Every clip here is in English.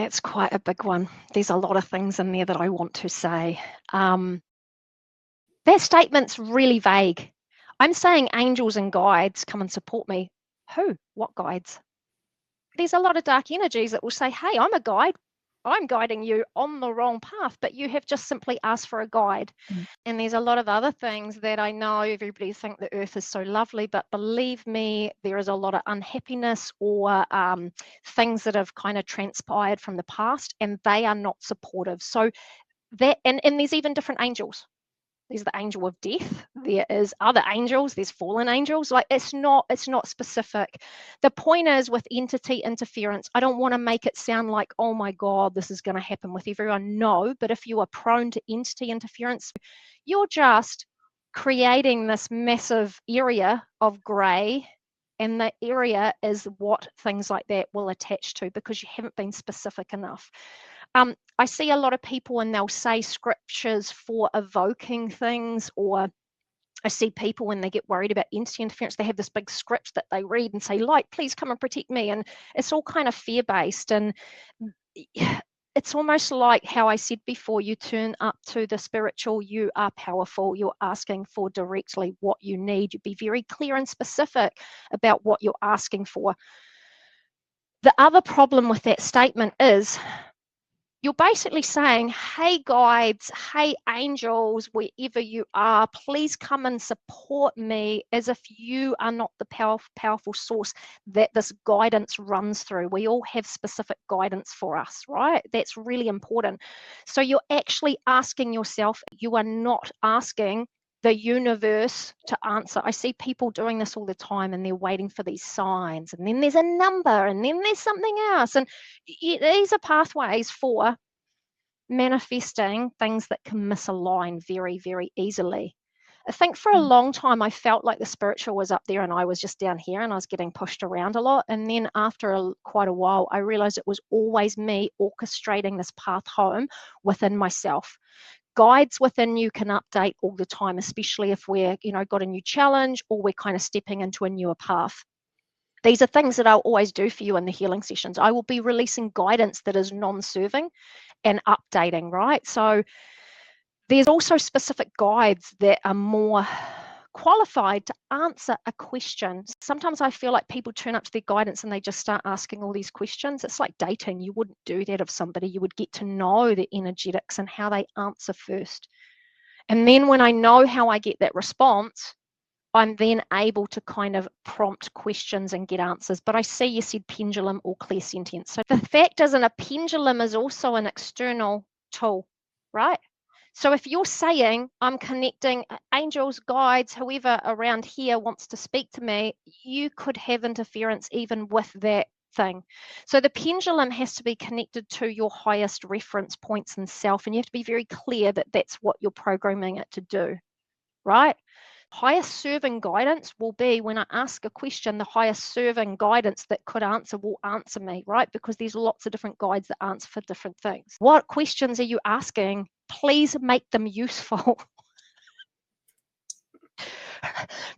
that's quite a big one. There's a lot of things in there that I want to say. That statement's really vague. I'm saying angels and guides come and support me. Who? What guides? There's a lot of dark energies that will say, hey, I'm a guide. I'm guiding you on the wrong path, but you have just simply asked for a guide. And there's a lot of other things that I know everybody think the earth is so lovely, but believe me, there is a lot of unhappiness or things that have kind of transpired from the past, and they are not supportive. So that, and there's even different angels. There's the angel of death. There is other angels. There's fallen angels. Like it's not specific. The point is with entity interference, I don't want to make it sound like, oh my God, this is going to happen with everyone. No, but if you are prone to entity interference, you're just creating this massive area of grey, and the area is what things like that will attach to because you haven't been specific enough. I see a lot of people and they'll say scriptures for evoking things, or I see people when they get worried about entity interference, they have this big script that they read and say, light, please come and protect me. And it's all kind of fear-based. And it's almost like how I said before, you turn up to the spiritual, you are powerful, you're asking for directly what you need. You be very clear and specific about what you're asking for. The other problem with that statement is you're basically saying, hey guides, hey angels, wherever you are, please come and support me, as if you are not the powerful source that this guidance runs through. We all have specific guidance for us, right? That's really important. So you're actually asking yourself, you are not asking the universe to answer. I see people doing this all the time and they're waiting for these signs, and then there's a number, and then there's something else. And these are pathways for manifesting things that can misalign very, very easily. I think for a long time, I felt like the spiritual was up there and I was just down here and I was getting pushed around a lot. And then after quite a while, I realized it was always me orchestrating this path home within myself. Guides within you can update all the time, especially if we're, got a new challenge or we're kind of stepping into a newer path. These are things that I'll always do for you in the healing sessions. I will be releasing guidance that is non-serving and updating, right? So there's also specific guides that are more qualified to answer a question. Sometimes I feel like people turn up to their guidance and they just start asking all these questions. It's like dating. You wouldn't do that of somebody. You would get to know their energetics and how they answer first. And then when I know how I get that response, I'm then able to kind of prompt questions and get answers. But I see you said pendulum or clairsentience. So the fact is, a pendulum is also an external tool, right? So if you're saying, I'm connecting angels, guides, whoever around here wants to speak to me, you could have interference even with that thing. So the pendulum has to be connected to your highest reference points in self, and you have to be very clear that that's what you're programming it to do, right? Highest serving guidance will be when I ask a question, the highest serving guidance that could answer will answer me, right? Because there's lots of different guides that answer for different things. What questions are you asking? Please make them useful.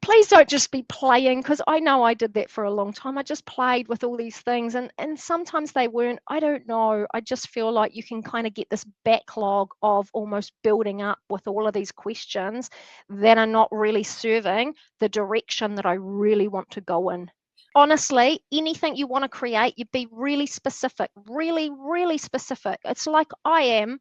Please don't just be playing, because I know I did that for a long time. I just played with all these things and sometimes they weren't, I don't know. I just feel like you can kind of get this backlog of almost building up with all of these questions that are not really serving the direction that I really want to go in. Honestly, anything you want to create, you'd be really specific, really, really specific. It's like I am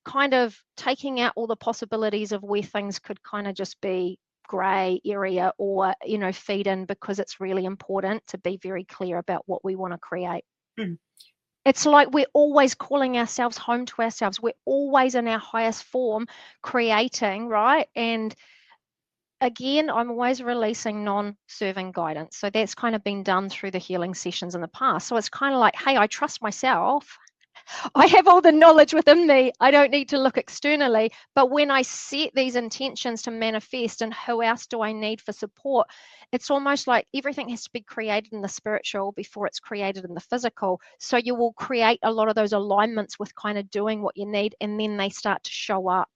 kind of taking out all the possibilities of where things could kind of just be grey area or feed in, because it's really important to be very clear about what we want to create. It's like we're always calling ourselves home to ourselves. We're always in our highest form creating, right? And again, I'm always releasing non-serving guidance. So that's kind of been done through the healing sessions in the past. So it's kind of like, hey, I trust myself. I have all the knowledge within me. I don't need to look externally. But when I set these intentions to manifest and who else do I need for support, it's almost like everything has to be created in the spiritual before it's created in the physical. So you will create a lot of those alignments with kind of doing what you need, and then they start to show up.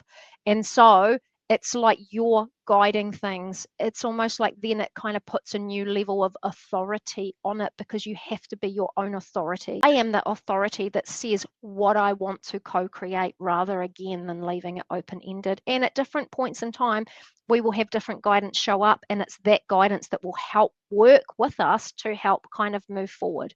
And so it's like you're guiding things. It's almost like then it kind of puts a new level of authority on it, because you have to be your own authority. I am the authority that says what I want to co-create, rather again than leaving it open-ended. And at different points in time, we will have different guidance show up, and it's that guidance that will help work with us to help kind of move forward.